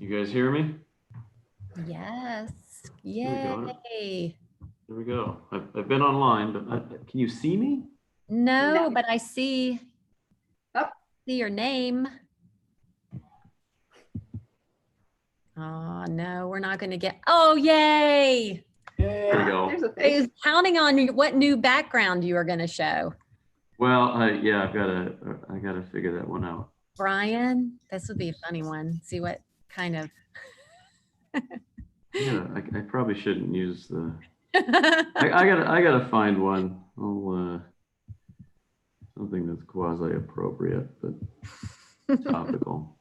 You guys hear me? Yes. There Yay. we go. I've been online, but can you see me? No, but I see Oh. your name. Oh, no, we're not going to get. Oh, yay. There we go. There's a I face. was counting on what new background you were going to show. Well, yeah, I gotta figure that one out. Brian, this would be a funny one. See what kind of. Yeah, I probably shouldn't use the. I gotta find one. Something that's quasi appropriate, but topical.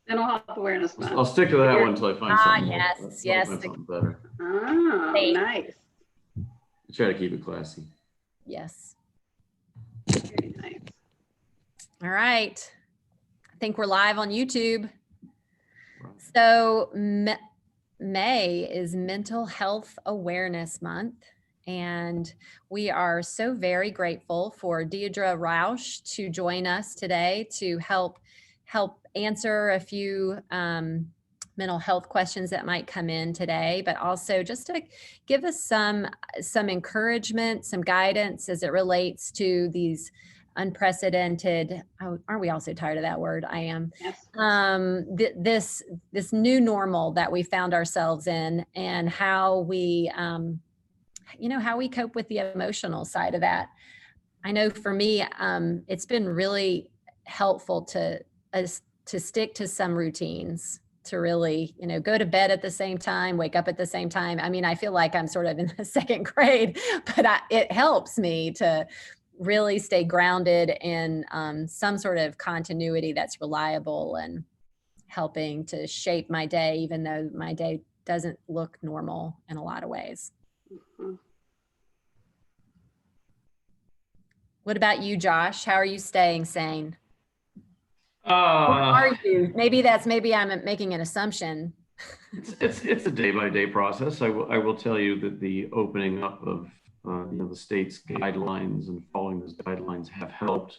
Mental health awareness month. I'll stick to that one until I find something. Yes. Something better. Oh, Hey. nice. I try to keep it classy. Yes. Very nice. All right. I think we're live on YouTube. So May is Mental Health Awareness Month, and we are so very grateful for Deidre Rausch to join us today to help answer a few mental health questions that might come in today, but also just to give us some encouragement, some guidance as it relates to these unprecedented, aren't we all so tired of that word? I am. Yes. This new normal that we found ourselves in, and how we how we cope with the emotional side of that. I know for me, it's been really helpful to stick to some routines, to really, go to bed at the same time, wake up at the same time. I mean, I feel like I'm sort of in the second grade, but it helps me to really stay grounded in some sort of continuity that's reliable and helping to shape my day, even though my day doesn't look normal in a lot of ways. Mm-hmm. What about you, Josh? How are you staying sane? Or are you? Maybe I'm making an assumption. It's a day-by-day process. I will tell you that the opening up of the state's guidelines and following those guidelines have helped.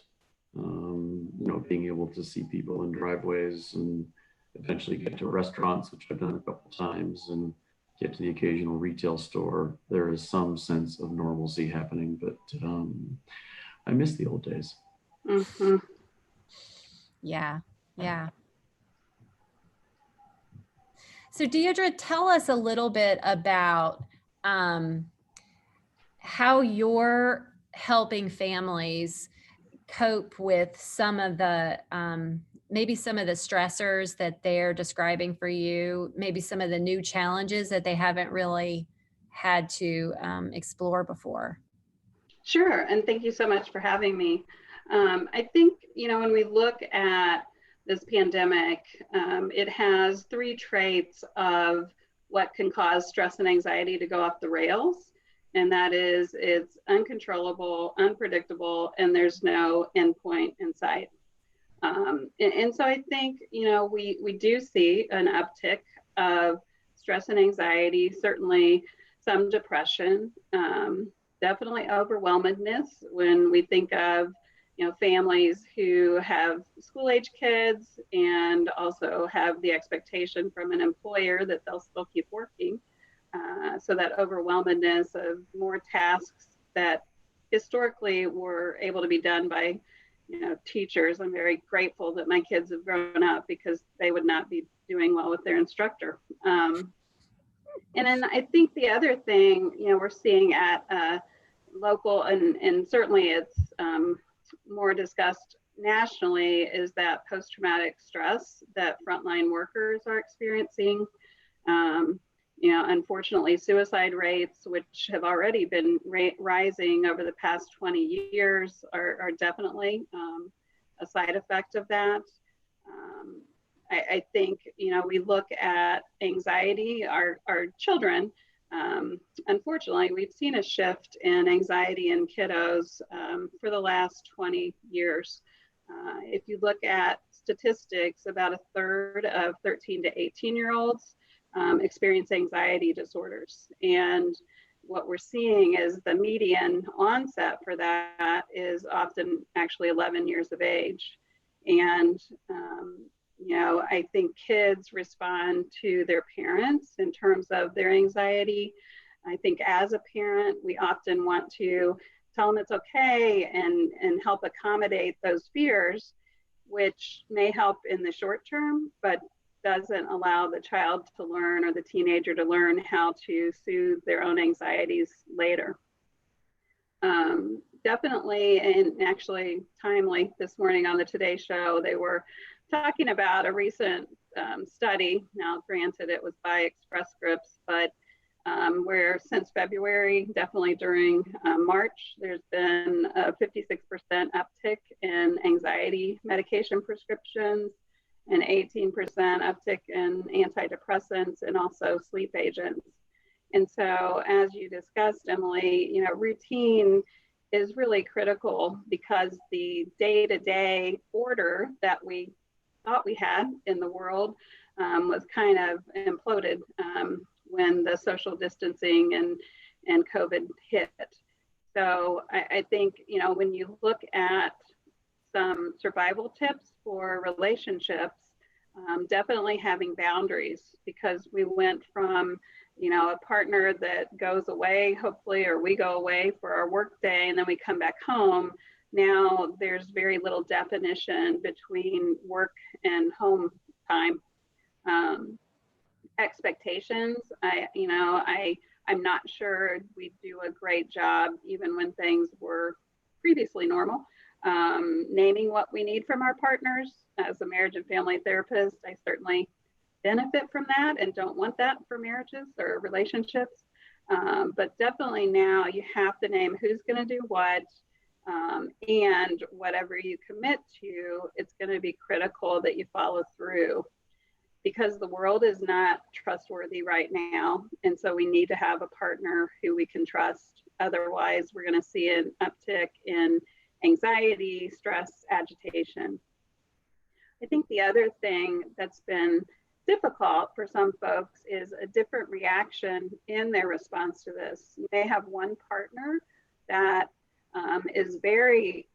Being able to see people in driveways and eventually get to restaurants, which I've done a couple times, and get to the occasional retail store. There is some sense of normalcy happening, but I miss the old days. Mm-hmm. Yeah. So Deidre, tell us a little bit about how you're helping families cope with some of the maybe some of the stressors that they're describing for you, maybe some of the new challenges that they haven't really had to explore before. Sure, and thank you so much for having me. I think, when we look at this pandemic, it has three traits of what can cause stress and anxiety to go off the rails. And that is, it's uncontrollable, unpredictable, and there's no endpoint in sight. And so I think, we do see an uptick of stress and anxiety, certainly some depression, definitely overwhelmedness when we think of, families who have school-age kids and also have the expectation from an employer that they'll still keep working. So that overwhelmedness of more tasks that historically were able to be done by, teachers. I'm very grateful that my kids have grown up because they would not be doing well with their instructor. And then I think the other thing, we're seeing at local and certainly it's more discussed nationally is that post-traumatic stress that frontline workers are experiencing. Unfortunately, suicide rates, which have already been rising over the past 20 years, are definitely a side effect of that. I think, we look at anxiety, our children, unfortunately, we've seen a shift in anxiety in kiddos for the last 20 years. If you look at statistics, about a third of 13 to 18-year-olds experience anxiety disorders. And what we're seeing is the median onset for that is often actually 11 years of age. And I think kids respond to their parents in terms of their anxiety. I think as a parent, we often want to tell them it's okay and help accommodate those fears, which may help in the short term, but doesn't allow the child to learn or the teenager to learn how to soothe their own anxieties later. Definitely, and actually timely this morning on the Today Show, they were talking about a recent study. Now, granted, it was by Express Scripts, but where since February, definitely during March, there's been a 56% uptick in anxiety medication prescriptions, an 18% uptick in antidepressants, and also sleep agents. And so, as you discussed, Emily, routine is really critical because the day-to-day order that we thought we had in the world was kind of imploded when the social distancing and COVID hit. So I think, when you look at some survival tips for relationships, definitely having boundaries, because we went from a partner that goes away, hopefully, or we go away for our work day and then we come back home. Now there's very little definition between work and home time. Expectations, I'm not sure we do a great job, even when things were previously normal, naming what we need from our partners. As a marriage and family therapist, I certainly benefit from that and don't want that for marriages or relationships. But definitely now you have to name who's going to do what, and whatever you commit to, it's going to be critical that you follow through, because the world is not trustworthy right now. And so we need to have a partner who we can trust. Otherwise, we're going to see an uptick in anxiety, stress, agitation. I think the other thing that's been difficult for some folks is a different reaction in their response to this. You may have one partner that is very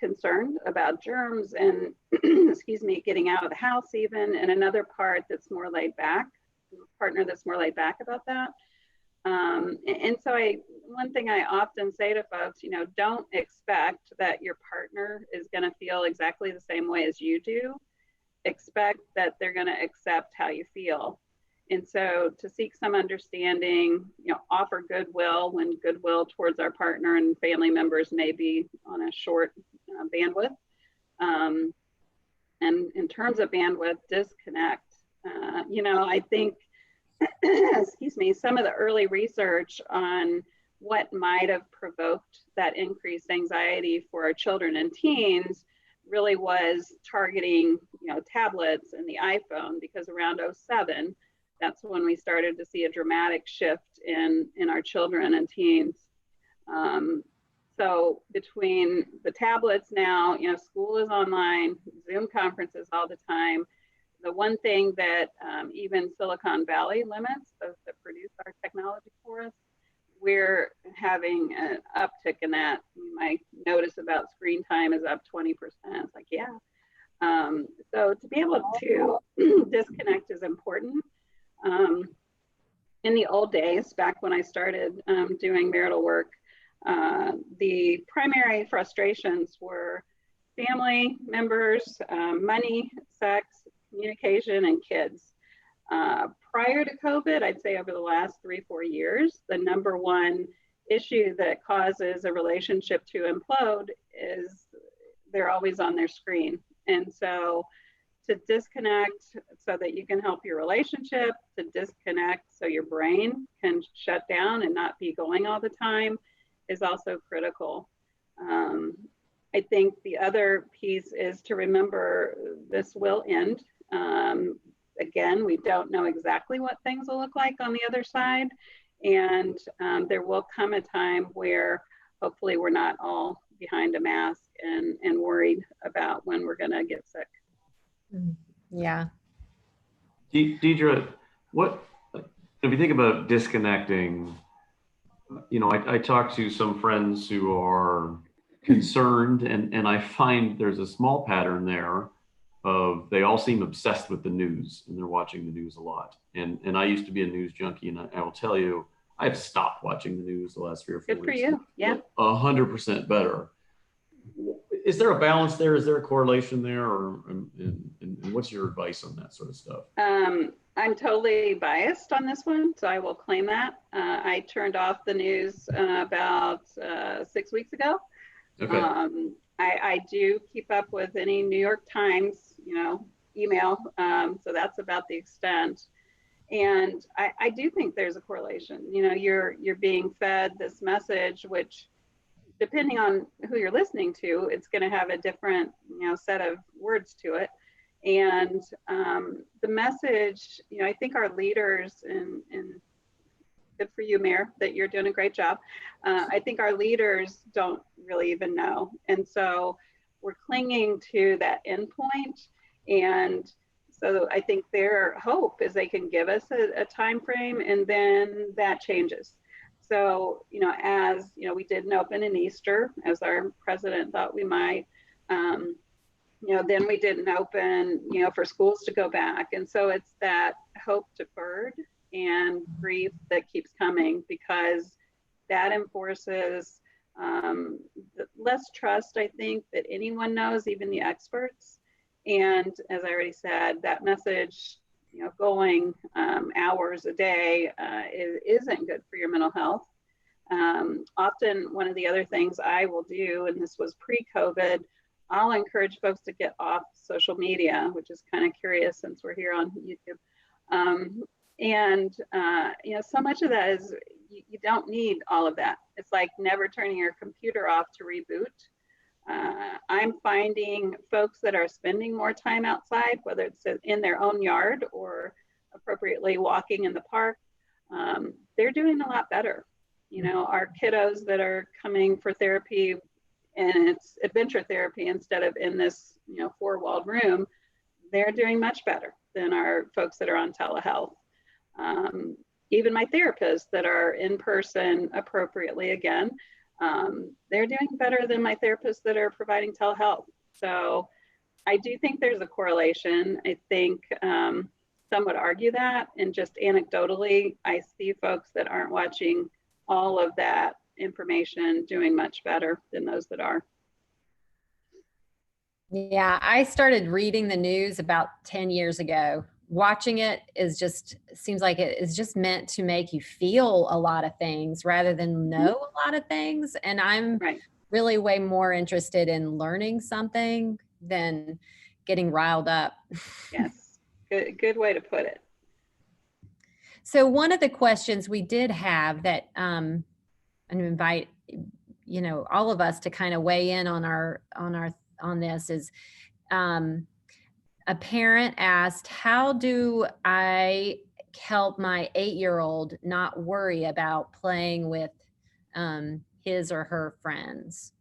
concerned about germs and, excuse me, getting out of the house even, and another partner that's more laid back about that. And so one thing I often say to folks, don't expect that your partner is going to feel exactly the same way as you do. Expect that they're going to accept how you feel. And so to seek some understanding, offer goodwill when goodwill towards our partner and family members may be on a short bandwidth. And in terms of bandwidth, disconnect. I think, excuse me, some of the early research on what might have provoked that increased anxiety for our children and teens really was targeting, tablets and the iPhone, because around 2007, that's when we started to see a dramatic shift in our children and teens. So between the tablets now, school is online, Zoom conferences all the time. The one thing that even Silicon Valley limits, those that produce our technology for us, we're having an uptick in that. My notice about screen time is up 20%. It's like, yeah. So to be able to disconnect is important. In the old days, back when I started doing marital work, the primary frustrations were family members, money, sex, communication, and kids. Prior to COVID, I'd say over the last 3-4 years, the number one issue that causes a relationship to implode is they're always on their screen. And so to disconnect so that you can help your relationship, to disconnect so your brain can shut down and not be going all the time, is also critical. I think the other piece is to remember this will end. Again, we don't know exactly what things will look like on the other side. And there will come a time where hopefully we're not all behind a mask and worried about when we're going to get sick. Yeah. Deidre, if you think about disconnecting, I talk to some friends who are concerned, and I find there's a small pattern there. they all seem obsessed with the news and they're watching the news a lot. And I used to be a news junkie, and I will tell you, I've stopped watching the news the last 3 or 4 Good for weeks. you. Yeah. 100% better. Is there a balance there? Is there a correlation there? And what's your advice on that sort of stuff? I'm totally biased on this one, so I will claim that. I turned off the news about 6 weeks ago. Okay. I do keep up with any New York Times, email. So that's about the extent. And I do think there's a correlation. You're being fed this message, which, depending on who you're listening to, it's going to have a different, set of words to it. And the message, I think our leaders, and good for you, Mayor, that you're doing a great job. I think our leaders don't really even know. And so we're clinging to that endpoint. And so I think their hope is they can give us a time frame, and then that changes. So, as we didn't open in Easter, as our president thought we might, then we didn't open, for schools to go back. And so it's that hope deferred and grief that keeps coming, because that enforces less trust, I think, that anyone knows, even the experts. And as I already said, that message, going hours a day isn't good for your mental health. Often one of the other things I will do, and this was pre-COVID, I'll encourage folks to get off social media, which is kind of curious since we're here on YouTube. So much of that is you don't need all of that. It's like never turning your computer off to reboot. I'm finding folks that are spending more time outside, whether it's in their own yard or appropriately walking in the park, they're doing a lot better. Our kiddos that are coming for therapy, and it's adventure therapy instead of in this, four-walled room, they're doing much better than our folks that are on telehealth. Even my therapists that are in person appropriately, again, they're doing better than my therapists that are providing telehealth. So I do think there's a correlation. I think some would argue that, and just anecdotally, I see folks that aren't watching all of that information doing much better than those that are. Yeah, I started reading the news about 10 years ago. Watching it seems like it is just meant to make you feel a lot of things rather than know a lot of things. And I'm really way more interested in learning something than getting riled up. Yes, good way to put it. So one of the questions we did have that and invite all of us to kind of weigh in on this is a parent asked, how do I help my 8-year-old not worry about playing with his or her friends?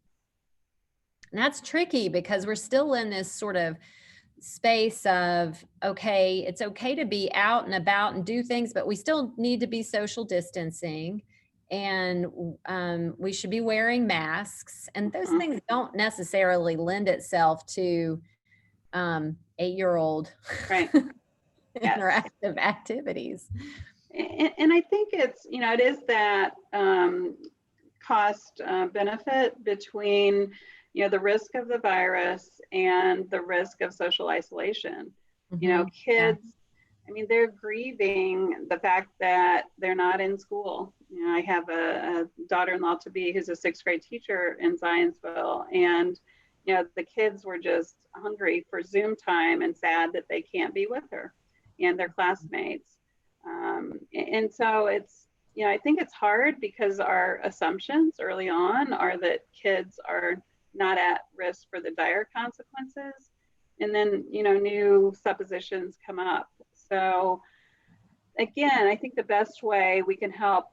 And that's tricky because we're still in this sort of space of, okay, it's okay to be out and about and do things, but we still need to be social distancing, and we should be wearing masks, and those things don't necessarily lend itself to 8-year-old interactive activities. And I think it's, it is that cost benefit between, the risk of the virus and the risk of social isolation. Kids, they're grieving the fact that they're not in school. I have a daughter-in-law to be who's a 6th grade teacher in Zionsville, and the kids were just hungry for Zoom time and sad that they can't be with her and their classmates. And so it's, I think it's hard because our assumptions early on are that kids are not at risk for the dire consequences. And then, new suppositions come up. So again, I think the best way we can help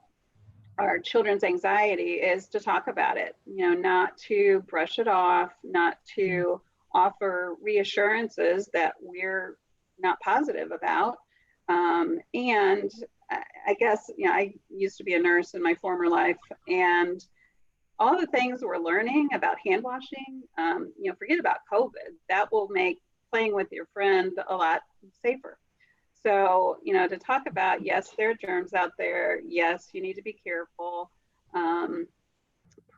our children's anxiety is to talk about it, not to brush it off, not to offer reassurances that we're not positive about. And I guess, I used to be a nurse in my former life, and all the things we're learning about hand washing, forget about COVID, that will make playing with your friend a lot safer. So, to talk about, yes, there are germs out there. Yes, you need to be careful.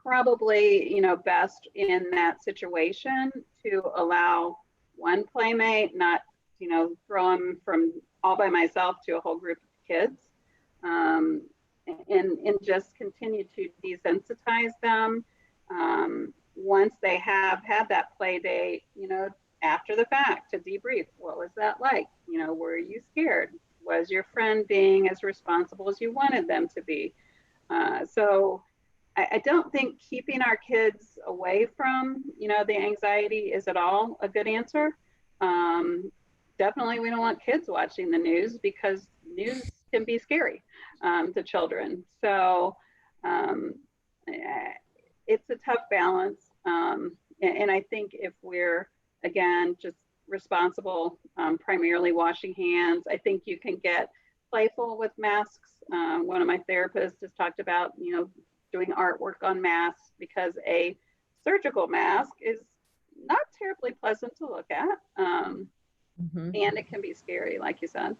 Probably, best in that situation to allow one playmate, not, throw them from all by myself to a whole group of kids. And just continue to desensitize them. Once they have had that play date, after the fact, to debrief. What was that like? Were you scared? Was your friend being as responsible as you wanted them to be? So I don't think keeping our kids away from, the anxiety is at all a good answer. Definitely we don't want kids watching the news, because news can be scary to children. So it's a tough balance. And I think if we're, again, just responsible, primarily washing hands, I think you can get playful with masks. One of my therapists has talked about, doing artwork on masks, because a surgical mask is not terribly pleasant to look at. And it can be scary, like you said.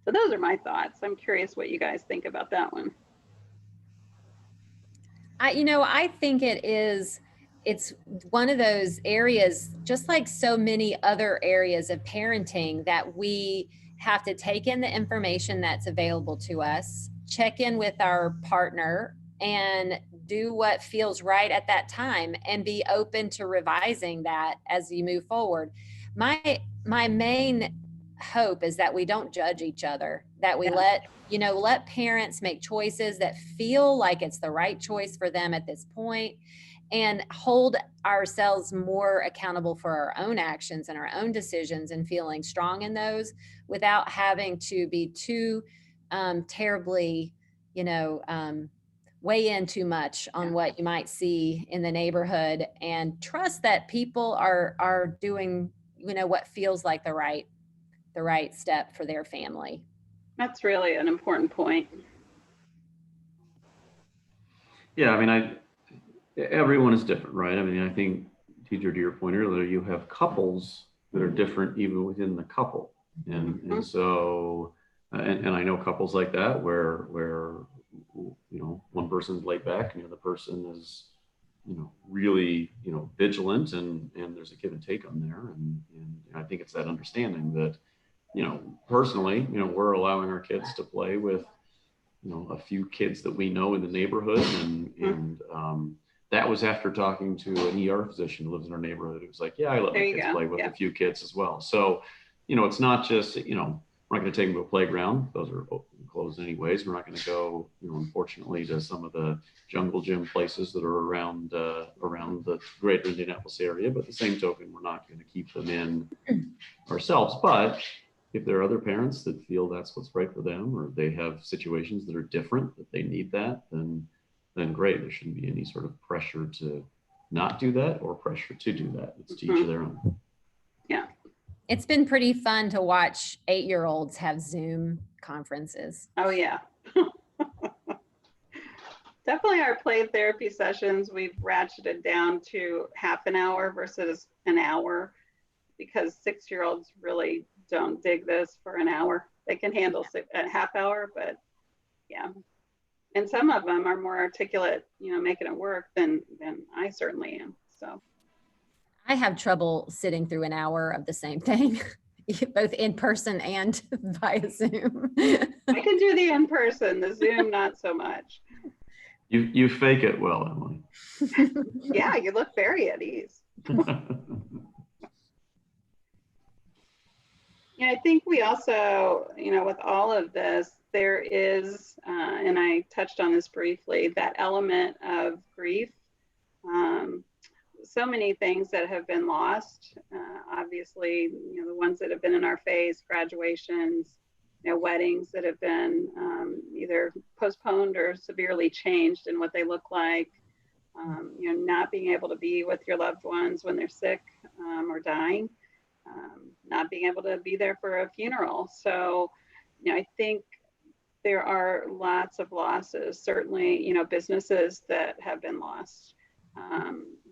So those are my thoughts. I'm curious what you guys think about that one. I think it's one of those areas, just like so many other areas of parenting, that we have to take in the information that's available to us, check in with our partner, and do what feels right at that time, and be open to revising that as you move forward. My main hope is that we don't judge each other, that we let parents make choices that feel like it's the right choice for them at this point, and hold ourselves more accountable for our own actions and our own decisions, and feeling strong in those, without having to be too terribly, weigh in too much on what you might see in the neighborhood, and trust that people are doing, what feels like the right step for their family. That's really an important point. Yeah, I mean, everyone is different, right? I mean, I think, teacher, to your point earlier, you have couples that are different even within the couple. And so, and I know couples like that where, one person's laid back and the other person is, really, vigilant, and there's a give and take on there. And I think it's that understanding that, personally, we're allowing our kids to play with, a few kids that we know in the neighborhood. And that was after talking to an ER physician who lives in our neighborhood. It was like, yeah, I let my kids play with a few kids as well. So, it's not just, we're not going to take them to a playground. Those are closed anyways. We're not going to go, unfortunately, to some of the jungle gym places that are around the greater Indianapolis area. But the same token, we're not going to keep them in ourselves. But if there are other parents that feel that's what's right for them, or they have situations that are different, that they need that, then great. There shouldn't be any sort of pressure to not do that or pressure to do that. It's to each their own. Yeah. It's been pretty fun to watch 8-year-olds have Zoom conferences. Oh, yeah. Definitely our play therapy sessions, we've ratcheted down to half an hour versus an hour, because 6-year-olds really don't dig this for an hour. They can handle a half hour, but yeah. And some of them are more articulate, making it work than I certainly am. So I have trouble sitting through an hour of the same thing, both in person and via Zoom. I can do the in person, the Zoom, not so much. You fake it well, Emily. Yeah, you look very at ease. Yeah, I think we also, with all of this, there is, and I touched on this briefly, that element of grief. So many things that have been lost. Obviously, the ones that have been in our face, graduations, weddings that have been either postponed or severely changed in what they look like. Not being able to be with your loved ones when they're sick or dying. Not being able to be there for a funeral. So, I think there are lots of losses, certainly, businesses that have been lost,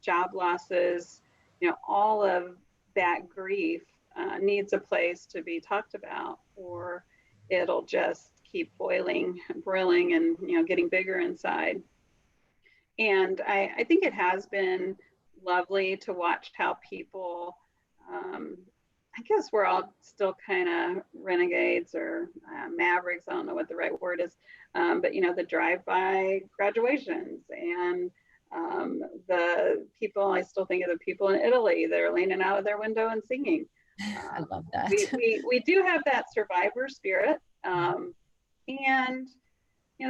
job losses, all of that grief needs a place to be talked about, or it'll just keep boiling, and getting bigger inside. And I think it has been lovely to watch how people, I guess we're all still kind of renegades or mavericks. I don't know what the right word is, but the drive-by graduations, and the people, I still think of the people in Italy that are leaning out of their window and singing. I love that. We do have that survivor spirit. And,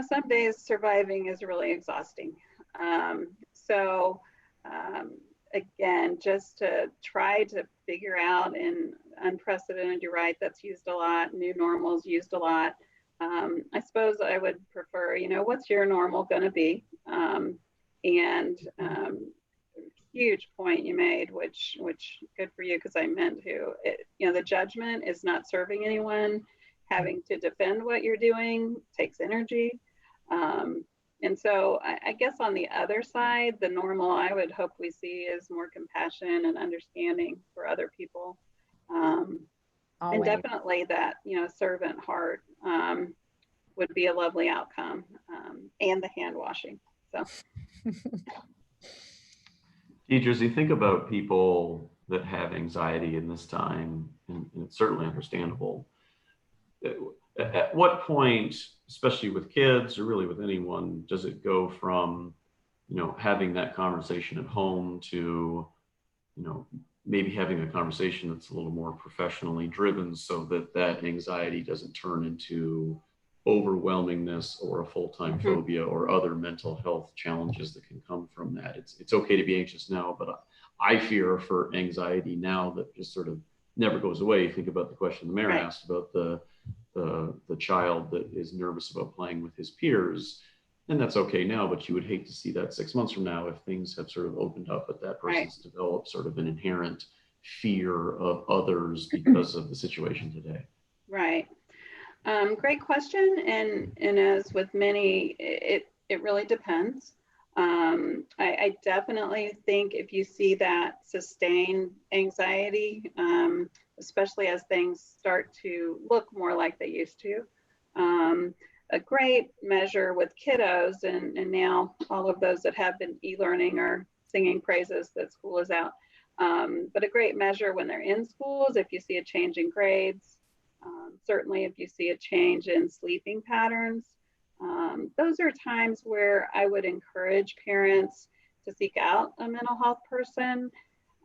some days surviving is really exhausting. So again, just to try to figure out in unprecedented, you're right, that's used a lot, new normal's used a lot. I suppose I would prefer, what's your normal going to be? And huge point you made, which good for you, because I meant to. The judgment is not serving anyone. Having to defend what you're doing takes energy. And so I guess on the other side, the normal I would hope we see is more compassion and understanding for other people. And definitely that, servant heart would be a lovely outcome, and the hand washing. So. Deidre, as you think about people that have anxiety in this time, and it's certainly understandable, at what point, especially with kids or really with anyone, does it go from, having that conversation at home to, maybe having a conversation that's a little more professionally driven, so that that anxiety doesn't turn into overwhelmingness or a full-time phobia or other mental health challenges that can come from that? It's okay to be anxious now, but I fear for anxiety now that just sort of never goes away. You think about the question the mayor asked about the child that is nervous about playing with his peers, and that's okay now, but you would hate to see that 6 months from now if things have sort of opened up, but that person's developed sort of an inherent fear of others because of the situation today. Right. Great question. And as with many, it really depends. I definitely think if you see that sustained anxiety, especially as things start to look more like they used to, a great measure with kiddos, and now all of those that have been e-learning are singing praises that school is out. But a great measure when they're in schools, if you see a change in grades, certainly if you see a change in sleeping patterns, those are times where I would encourage parents to seek out a mental health person.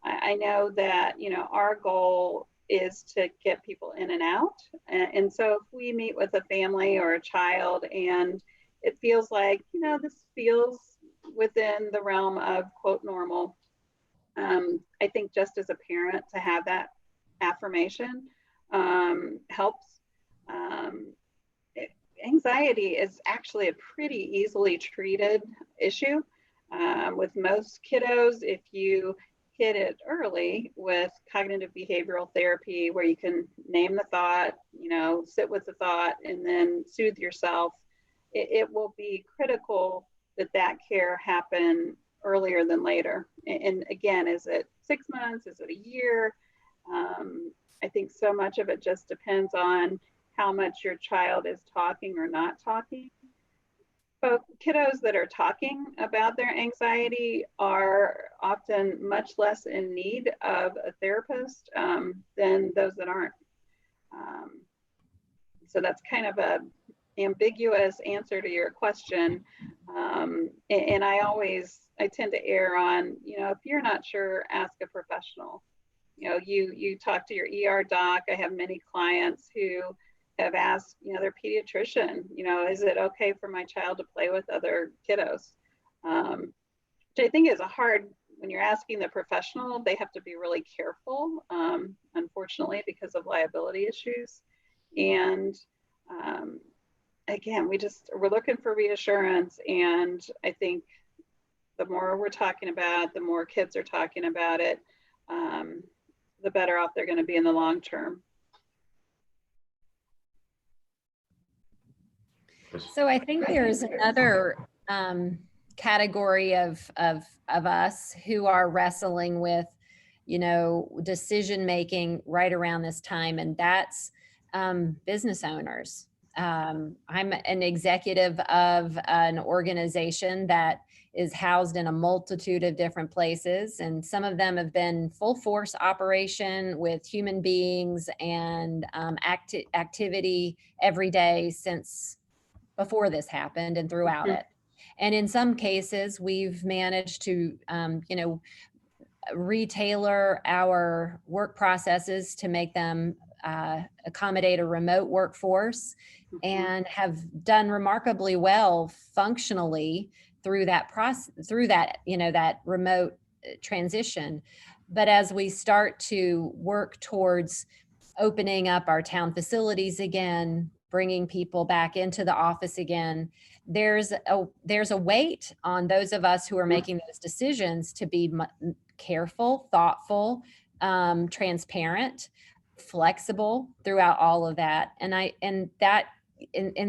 I know that, our goal is to get people in and out. And so if we meet with a family or a child and it feels like, this feels within the realm of quote normal, I think just as a parent to have that affirmation helps. Anxiety is actually a pretty easily treated issue. With most kiddos, if you hit it early with cognitive behavioral therapy, where you can name the thought, sit with the thought, and then soothe yourself, it will be critical that care happen earlier than later. And again, is it 6 months? Is it a year? I think so much of it just depends on how much your child is talking or not talking. But kiddos that are talking about their anxiety are often much less in need of a therapist than those that aren't. So that's kind of a ambiguous answer to your question. And I tend to err on, if you're not sure, ask a professional. You talk to your ER doc. I have many clients who have asked, their pediatrician, is it okay for my child to play with other kiddos? Which I think is when you're asking the professional, they have to be really careful, unfortunately, because of liability issues. And again, we're looking for reassurance. And I think the more we're talking about it, the more kids are talking about it, the better off they're going to be in the long term. So I think there's another category of us who are wrestling with decision making right around this time, and that's business owners. I'm an executive of an organization that is housed in a multitude of different places, and some of them have been full force operation with human beings and activity every day since before this happened and throughout it. And in some cases, we've managed to, retailer our work processes to make them accommodate a remote workforce, and have done remarkably well functionally through that process, through that, that remote transition. But as we start to work towards opening up our town facilities again, bringing people back into the office again, there's a weight on those of us who are making those decisions to be careful, thoughtful, transparent, flexible throughout all of that. And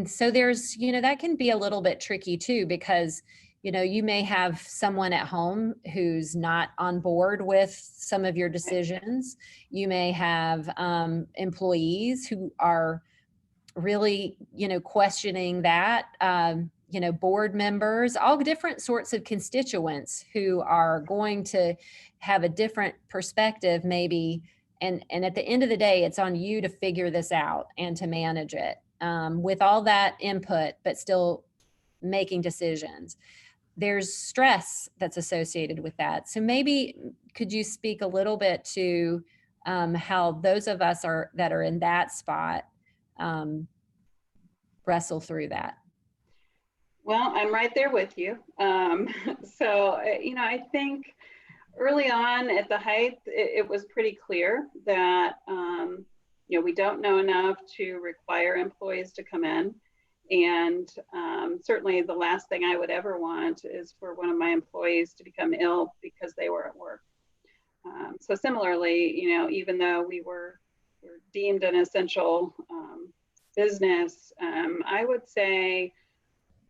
so there's, that can be a little bit tricky too, because, you may have someone at home who's not on board with some of your decisions. You may have employees who are really, questioning that, board members, all different sorts of constituents who are going to have a different perspective maybe. And at the end of the day, it's on you to figure this out and to manage it with all that input, but still making decisions. There's stress that's associated with that. So maybe could you speak a little bit to how those of us that are in that spot wrestle through that? Well, I'm right there with you. I think early on at the height, it was pretty clear that, we don't know enough to require employees to come in. And certainly the last thing I would ever want is for one of my employees to become ill because they were at work. So similarly, even though we were deemed an essential business, I would say,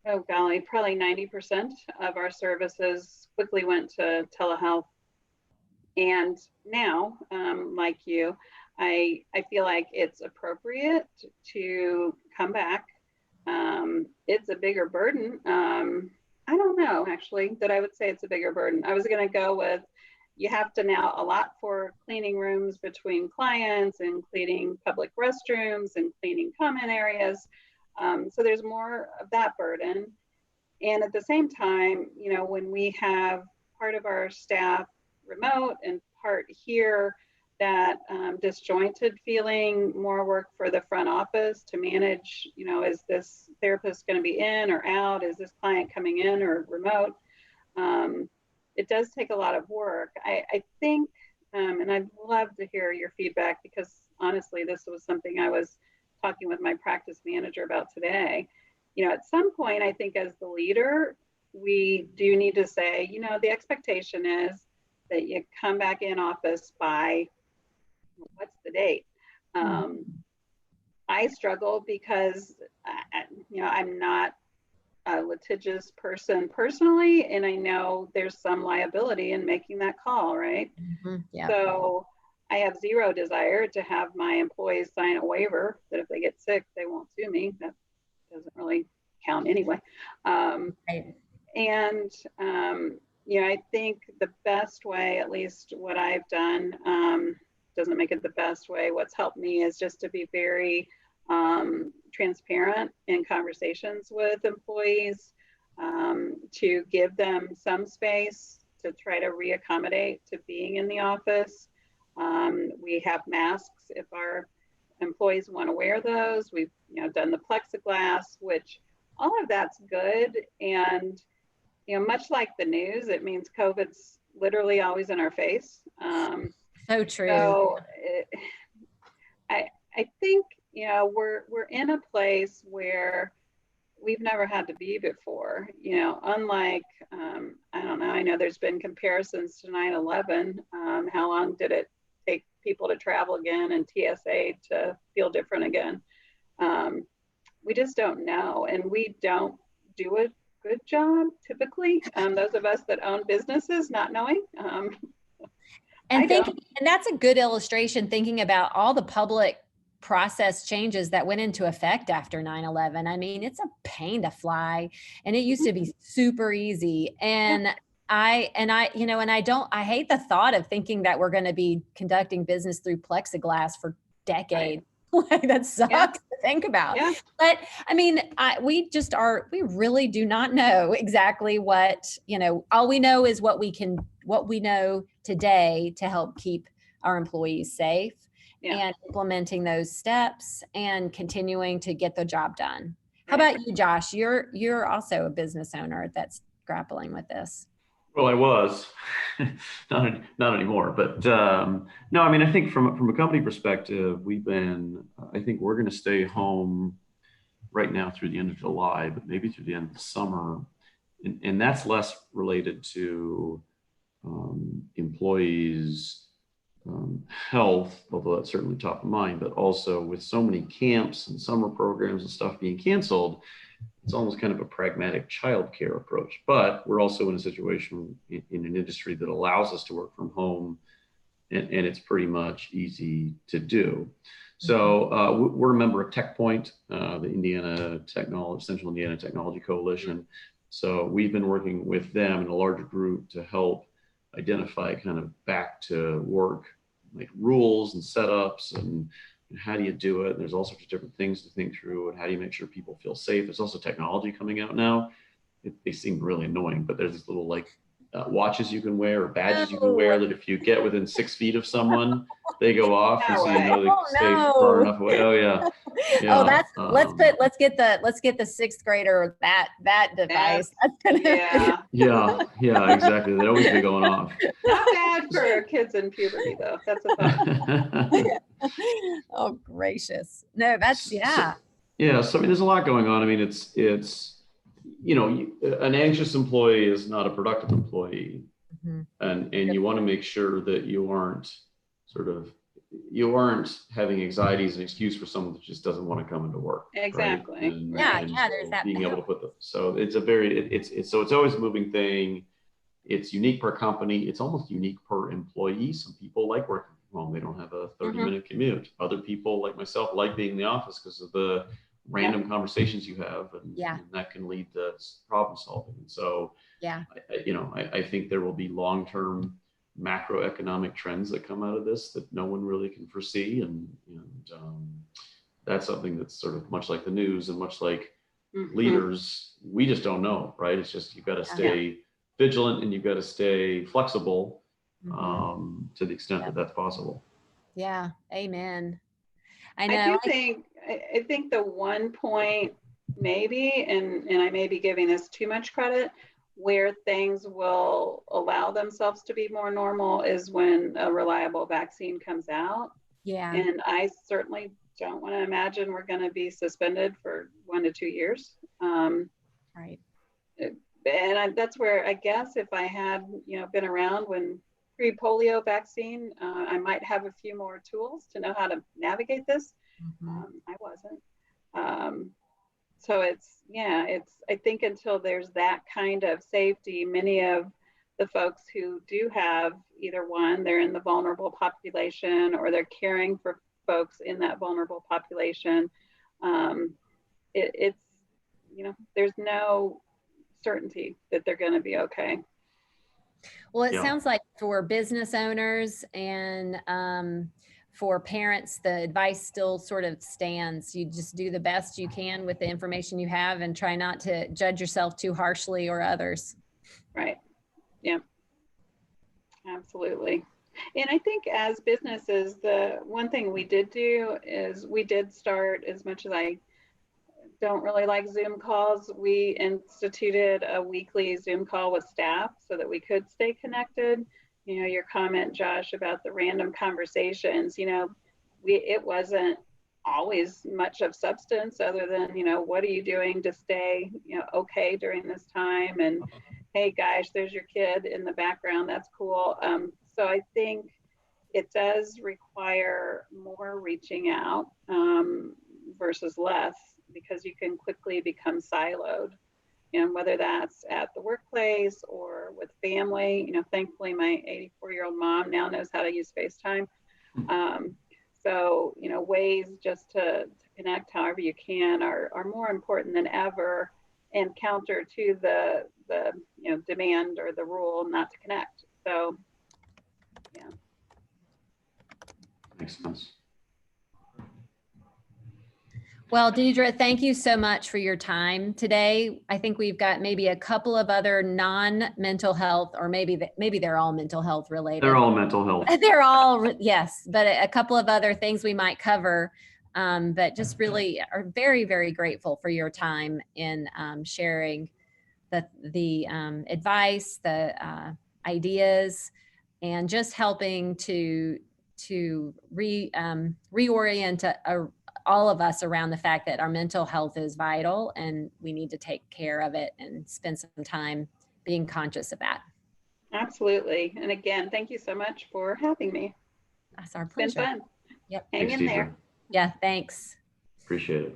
oh golly, probably 90% of our services quickly went to telehealth. And now, like you, I feel like it's appropriate to come back. It's a bigger burden. I don't know, actually, that I would say it's a bigger burden. I was going to go with, you have to now allot for cleaning rooms between clients and cleaning public restrooms and cleaning common areas. So there's more of that burden. And at the same time, when we have part of our staff remote and part here, that disjointed feeling, more work for the front office to manage, is this therapist going to be in or out? Is this client coming in or remote? It does take a lot of work. I think, and I'd love to hear your feedback, because honestly, this was something I was talking with my practice manager about today. At some point, I think as the leader, we do need to say, the expectation is that you come back in office by, what's the date? I struggle because, I'm not a litigious person personally, and I know there's some liability in making that call, right? Yeah. So I have zero desire to have my employees sign a waiver that if they get sick, they won't sue me. That doesn't really count anyway. Right. And, I think the best way, at least what I've done, doesn't make it the best way. What's helped me is just to be very transparent in conversations with employees, to give them some space to try to reaccommodate to being in the office. We have masks if our employees want to wear those. We've done the plexiglass, which all of that's good. And much like the news, it means COVID's literally always in our face. So true. So I think we're in a place where we've never had to be before. Unlike I don't know. I know there's been comparisons to 9/11. How long did it take people to travel again and TSA to feel different again? We just don't know, and we don't do a good job typically. Those of us that own businesses not knowing. And that's a good illustration, thinking about all the public process changes that went into effect after 9/11. I mean, it's a pain to fly, and it used to be super easy. And I hate the thought of thinking that we're going to be conducting business through plexiglass for decades. Like, that sucks to think about. Yeah. But I mean, we really do not know exactly what, all we know is what we know today to help keep our employees safe, and implementing those steps and continuing to get the job done. How about you, Josh? You're also a business owner that's grappling with this. Well, I was not anymore, but no, I mean, I think from a company perspective, I think we're going to stay home right now through the end of July, but maybe through the end of the summer. And that's less related to employees' health, although that's certainly top of mind, but also with so many camps and summer programs and stuff being canceled, it's almost kind of a pragmatic childcare approach. But we're also in a situation in an industry that allows us to work from home, and it's pretty much easy to do. So we're a member of TechPoint, the Central Indiana Technology Coalition. So we've been working with them in a larger group to help identify kind of back to work, like rules and setups, and how do you do it? And there's all sorts of different things to think through, and how do you make sure people feel safe? There's also technology coming out now. They seem really annoying, but there's these little watches you can wear or badges you can wear that if you get within 6 feet of someone, they go off, and so you know they stay far enough away. Oh yeah. Let's get the sixth grader that device. Yeah, exactly. They'd always be going off. Not bad for kids in puberty, though. That's a thought. Oh, gracious. No, that's So I mean, there's a lot going on. I mean, it's an anxious employee is not a productive employee, and you want to make sure that you aren't having anxiety as an excuse for someone that just doesn't want to come into work. Exactly. Right? There's that. Being able to put so it's it's always a moving thing. It's unique per company. It's almost unique per employee. Some people like working from home. They don't have a 30-minute commute. Other people, like myself, like being in the office because of the random conversations you have, and that can lead to problem solving. And so, I think there will be long-term macroeconomic trends that come out of this that no one really can foresee, and that's something that's sort of much like the news and much like leaders, we just don't know, right? It's just you've got to stay vigilant and you've got to stay flexible to the extent that that's possible. Yeah, amen. I know. I think the one point maybe, and I may be giving this too much credit, where things will allow themselves to be more normal is when a reliable vaccine comes out. Yeah. And I certainly don't want to imagine we're going to be suspended for 1 to 2 years. Right. And that's where I guess if I had, been around when pre-polio vaccine, I might have a few more tools to know how to navigate this. I wasn't. So I think until there's that kind of safety, many of the folks who do have either one, they're in the vulnerable population, or they're caring for folks in that vulnerable population. It's there's no certainty that they're going to be okay. Well, it sounds like for business owners and for parents, the advice still sort of stands. You just do the best you can with the information you have and try not to judge yourself too harshly or others. Right. Yeah. Absolutely. And I think as businesses, the one thing we did do is we did start, as much as I don't really like Zoom calls, we instituted a weekly Zoom call with staff so that we could stay connected. Your comment, Josh, about the random conversations, it wasn't always much of substance other than, what are you doing to stay, okay during this time? And hey, guys, there's your kid in the background. That's cool. So I think it does require more reaching out versus less, because you can quickly become siloed. and whether that's at the workplace or with family. Thankfully, my 84-year-old mom now knows how to use FaceTime. So, ways just to connect however you can are more important than ever, and counter to the demand or the rule not to connect. So, yeah. Makes sense. Well, Deidre, thank you so much for your time today. I think we've got maybe a couple of other non-mental health, or maybe they're all mental health related. They're all mental health. They're all, yes, but a couple of other things we might cover. But just really are very, very grateful for your time in sharing the advice, the ideas, and just helping to reorient all of us around the fact that our mental health is vital and we need to take care of it and spend some time being conscious of that. Absolutely. And again, thank you so much for having me. That's our pleasure. It's been fun. Yep. Hang in there. Yeah, thanks. Appreciate it.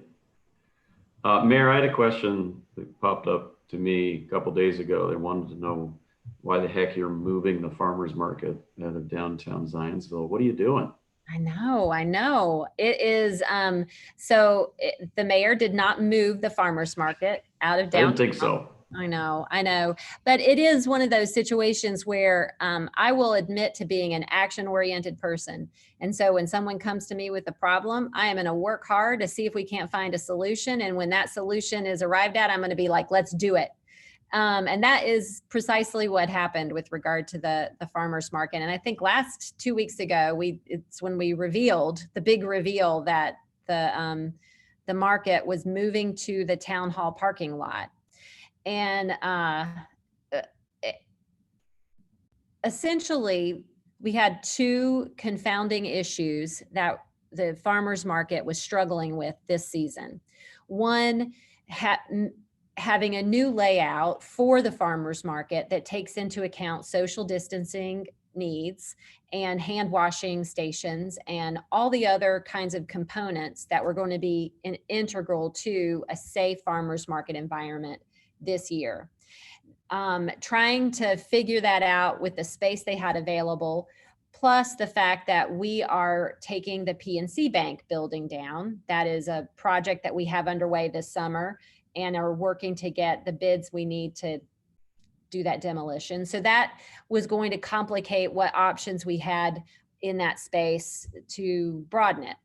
Mayor, I had a question that popped up to me a couple days ago. They wanted to know why the heck you're moving the farmers market out of downtown Zionsville. What are you doing? I know. It is, the mayor did not move the farmer's market out of downtown. I didn't think so. I know. But it is one of those situations where I will admit to being an action-oriented person. And so when someone comes to me with a problem, I am going to work hard to see if we can't find a solution. And when that solution is arrived at, I'm going to be like, let's do it. And that is precisely what happened with regard to the farmers market. And I think 2 weeks ago, it's when we revealed the big reveal that the market was moving to the town hall parking lot. And essentially, we had two confounding issues that the farmers market was struggling with this season. One, having a new layout for the farmers market that takes into account social distancing needs and hand washing stations and all the other kinds of components that were going to be integral to a safe farmers market environment this year. Trying to figure that out with the space they had available, plus the fact that we are taking the PNC Bank building down. That is a project that we have underway this summer and are working to get the bids we need to do that demolition. So that was going to complicate what options we had in that space to broaden it.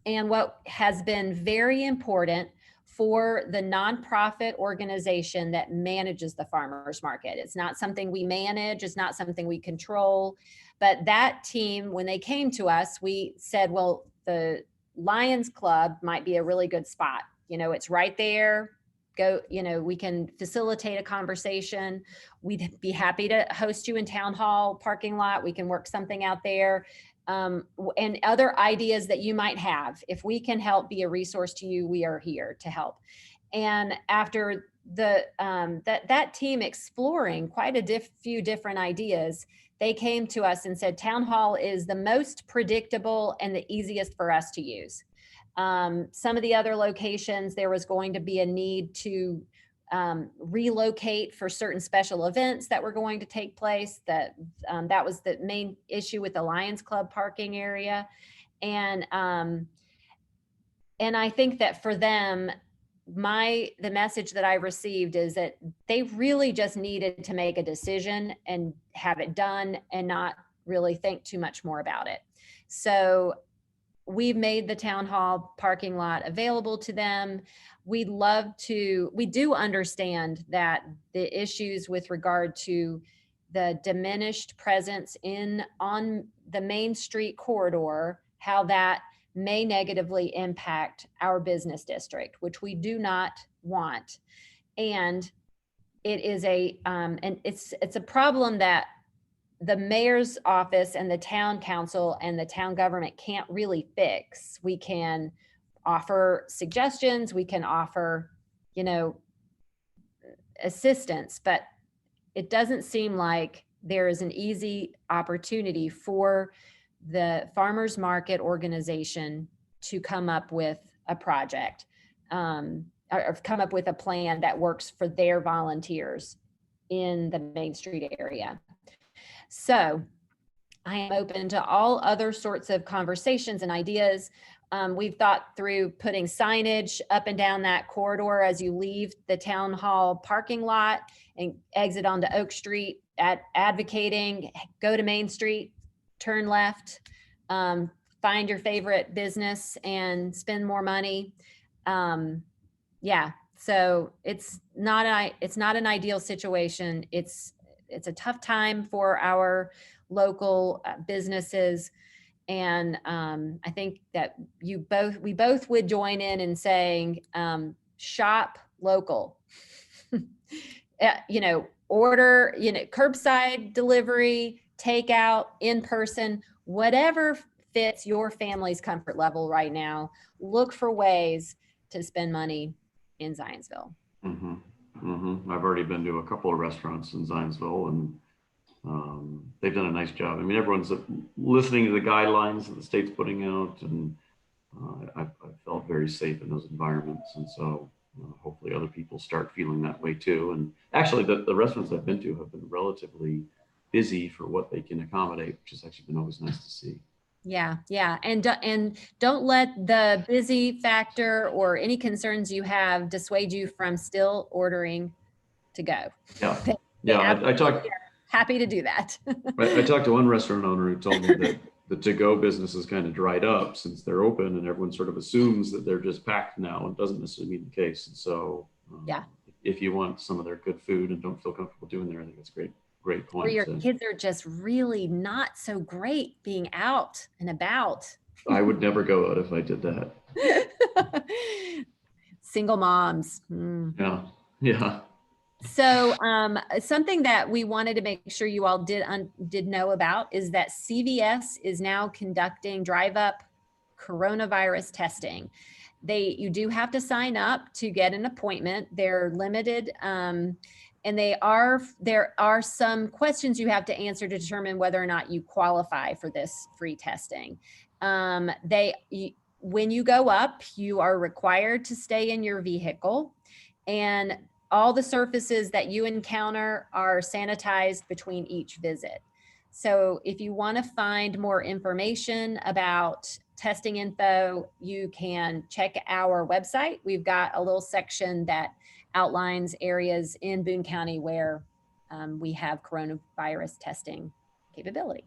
And what has been very important for the nonprofit organization that manages the farmers market. It's not something we manage, it's not something we control, but that team, when they came to us, we said, well, the Lions Club might be a really good spot. It's right there. We can facilitate a conversation. We'd be happy to host you in town hall parking lot. We can work something out there. And other ideas that you might have. If we can help be a resource to you, we are here to help. And after that team exploring quite a few different ideas, they came to us and said, town hall is the most predictable and the easiest for us to use. Some of the other locations, there was going to be a need to relocate for certain special events that were going to take place. That was the main issue with the Lions Club parking area. And I think that for them, the message that I received is that they really just needed to make a decision and have it done and not really think too much more about it. So we've made the town hall parking lot available to them. We do understand that the issues with regard to the diminished presence on the Main Street corridor, how that may negatively impact our business district, which we do not want. And it is it's a problem that the mayor's office and the town council and the town government can't really fix. We can offer suggestions, we can offer, assistance, but it doesn't seem like there is an easy opportunity for the farmers market organization to come up with a project. or come up with a plan that works for their volunteers in the Main Street area. So I am open to all other sorts of conversations and ideas. We've thought through putting signage up and down that corridor as you leave the town hall parking lot and exit onto Oak Street, advocating, go to Main Street, turn left, find your favorite business and spend more money. Yeah, so it's not an ideal situation. It's a tough time for our local businesses. And I think that we both would join in saying, shop local, order, curbside delivery, takeout, in person, whatever fits your family's comfort level right now. Look for ways to spend money in Zionsville. I've already been to a couple of restaurants in Zionsville, and they've done a nice job. I mean, everyone's listening to the guidelines that the state's putting out, and I've felt very safe in those environments. And so hopefully other people start feeling that way too. And actually the restaurants I've been to have been relatively busy for what they can accommodate, which has actually been always nice to see. Yeah. And don't let the busy factor or any concerns you have dissuade you from still ordering to go. Yeah. I talked. Happy to do that. I talked to one restaurant owner who told me that the to-go business has kind of dried up since they're open, and everyone sort of assumes that they're just packed now. It doesn't necessarily mean the case. And so, if you want some of their good food and don't feel comfortable doing there, I think it's great point. Or your kids are just really not so great being out and about. I would never go out if I did that. Single moms. Yeah. So something that we wanted to make sure you all did know about is that CVS is now conducting drive-up coronavirus testing. You do have to sign up to get an appointment. They're limited, and there are some questions you have to answer to determine whether or not you qualify for this free testing. When you go up, you are required to stay in your vehicle, and all the surfaces that you encounter are sanitized between each visit. So if you want to find more information about testing info, you can check our website. We've got a little section that outlines areas in Boone County where we have coronavirus testing capability.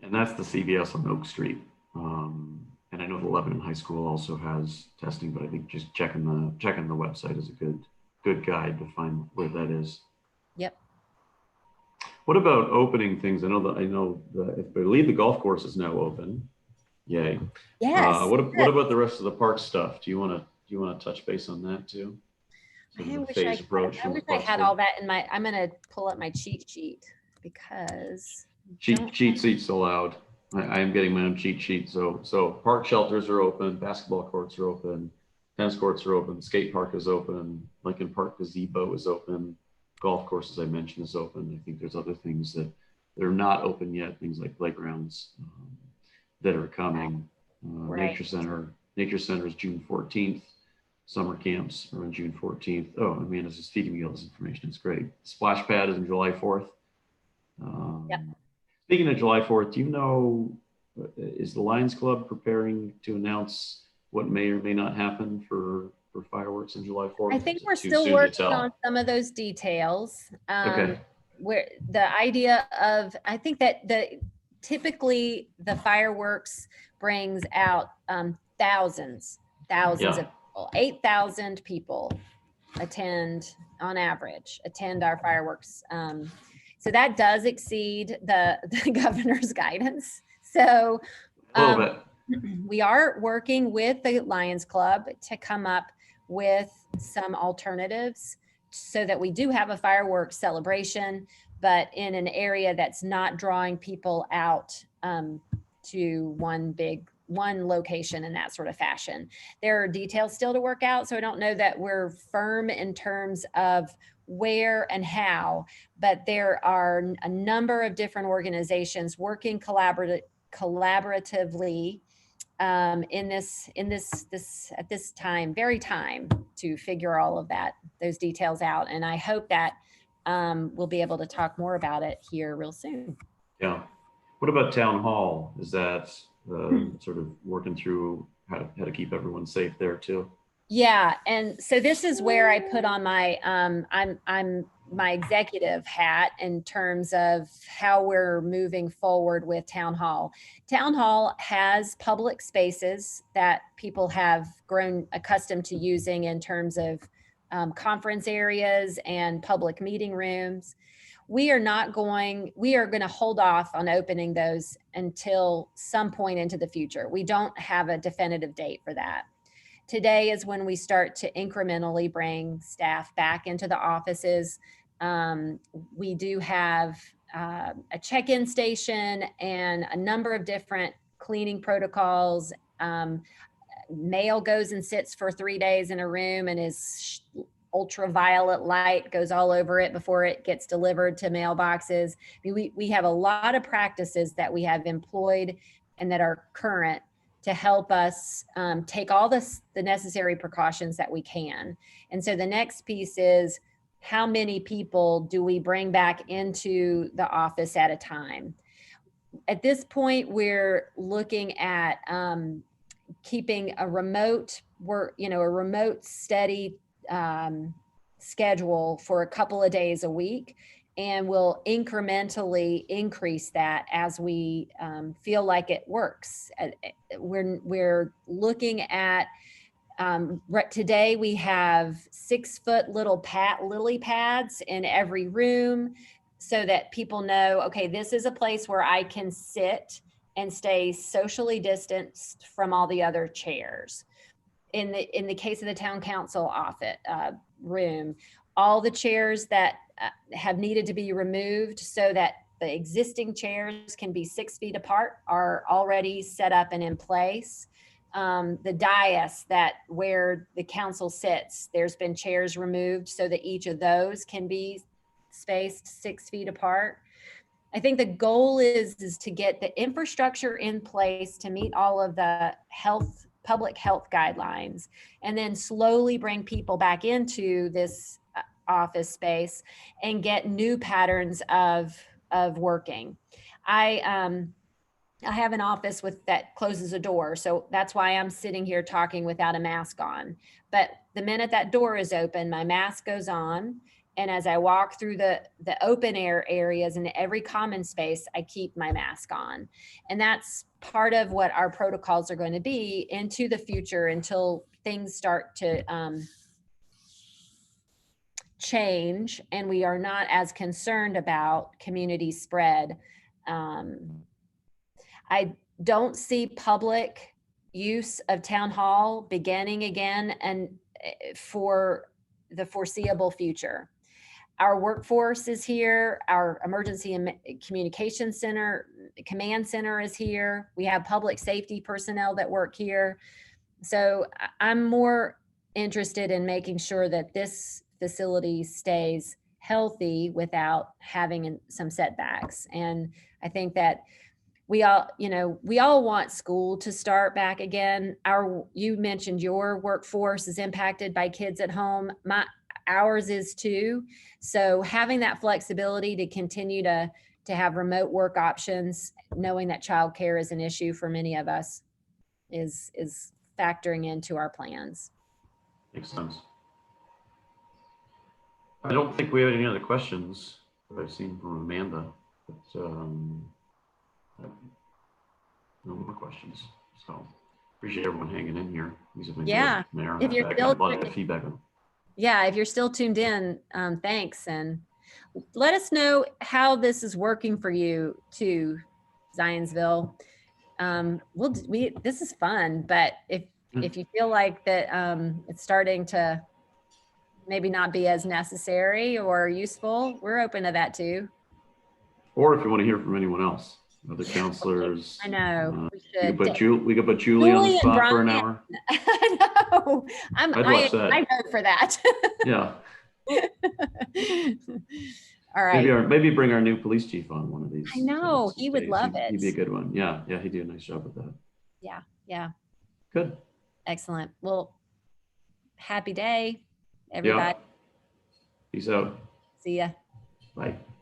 And that's the CVS on Oak Street. And I know the Lebanon High School also has testing, but I think just checking the website is a good guide to find where that is. Yep. What about opening things? I believe the golf course is now open. Yay. Yes. What about the rest of the park stuff? Do you want to touch base on that too? I wish I had all that in my. I'm gonna pull up my cheat sheet because cheat sheets allowed. I am getting my own cheat sheet. So park shelters are open, basketball courts are open, tennis courts are open, skate park is open, Lincoln Park gazebo is open, golf course, as I mentioned, is open. I think there's other things that are not open yet, things like playgrounds that are coming. Right. Nature Center is June 14th. Summer camps are on June 14th. Oh, Amanda's just feeding me all this information. It's great. Splash Pad is on July 4th. Yep. Speaking of July 4th, do you know, is the Lions Club preparing to announce what may or may not happen for fireworks on July 4th? I think we're still working on some of those details. Okay. Where the idea of, I think that typically the fireworks brings out thousands of people. 8,000 people on average attend our fireworks. So that does exceed the governor's guidance. So a little bit. We are working with the Lions Club to come up with some alternatives so that we do have a fireworks celebration, but in an area that's not drawing people out to one location in that sort of fashion. There are details still to work out, so I don't know that we're firm in terms of where and how, but there are a number of different organizations working collaboratively in this at this time to figure all of those details out. And I hope that we'll be able to talk more about it here real soon. Yeah. What about town hall? Is that sort of working through how to keep everyone safe there too? Yeah, and so this is where I put on my I'm my executive hat in terms of how we're moving forward with town hall. Town hall has public spaces that people have grown accustomed to using in terms of conference areas and public meeting rooms. We are going to hold off on opening those until some point into the future. We don't have a definitive date for that. Today is when we start to incrementally bring staff back into the offices. We do have a check-in station and a number of different cleaning protocols. Mail goes and sits for 3 days in a room and is ultraviolet light goes all over it before it gets delivered to mailboxes. I mean, we have a lot of practices that we have employed and that are current to help us take all the necessary precautions that we can. And so the next piece is, how many people do we bring back into the office at a time? At this point, we're looking at keeping a remote steady schedule for a couple of days a week. And we'll incrementally increase that as we feel like it works. We're looking at, today we have 6-foot little lily pads in every room so that people know, okay, this is a place where I can sit and stay socially distanced from all the other chairs. In the case of the town council office room, all the chairs that have needed to be removed so that the existing chairs can be 6 feet apart are already set up and in place. The dais where the council sits, there's been chairs removed so that each of those can be spaced 6 feet apart. I think the goal is to get the infrastructure in place to meet all of the public health guidelines, and then slowly bring people back into this office space and get new patterns of working. I have an office that closes a door, so that's why I'm sitting here talking without a mask on. But the minute that door is open, my mask goes on, and as I walk through the open air areas in every common space, I keep my mask on. And that's part of what our protocols are going to be into the future until things start to change and we are not as concerned about community spread. I don't see public use of town hall beginning again and for the foreseeable future. Our workforce is here. Our emergency and communication center, command center is here. We have public safety personnel that work here. So I'm more interested in making sure that this facility stays healthy without having some setbacks. And I think that we all want school to start back again. You mentioned your workforce is impacted by kids at home. Ours is too. So having that flexibility to continue to have remote work options, knowing that childcare is an issue for many of us, is factoring into our plans. Makes sense. I don't think we have any other questions that I've seen from Amanda, but no more questions. So appreciate everyone hanging in here. These have been yeah. Good. If you're still, a lot of feedback on. Yeah, if you're still tuned in, thanks, and let us know how this is working for you too, Zionsville. This is fun, but if you feel like that it's starting to maybe not be as necessary or useful, we're open to that too. Or if you want to hear from anyone else, other counselors. I know. We could put Julie on the spot for an hour. I know. I'd watch that. I vote for that. Yeah. All right. Maybe bring our new police chief on one of these. I know. He would love it. He'd be a good one. Yeah. He'd do a nice job with that. Yeah. Good. Excellent. Well, happy day, everybody. Peace out. See ya. Bye.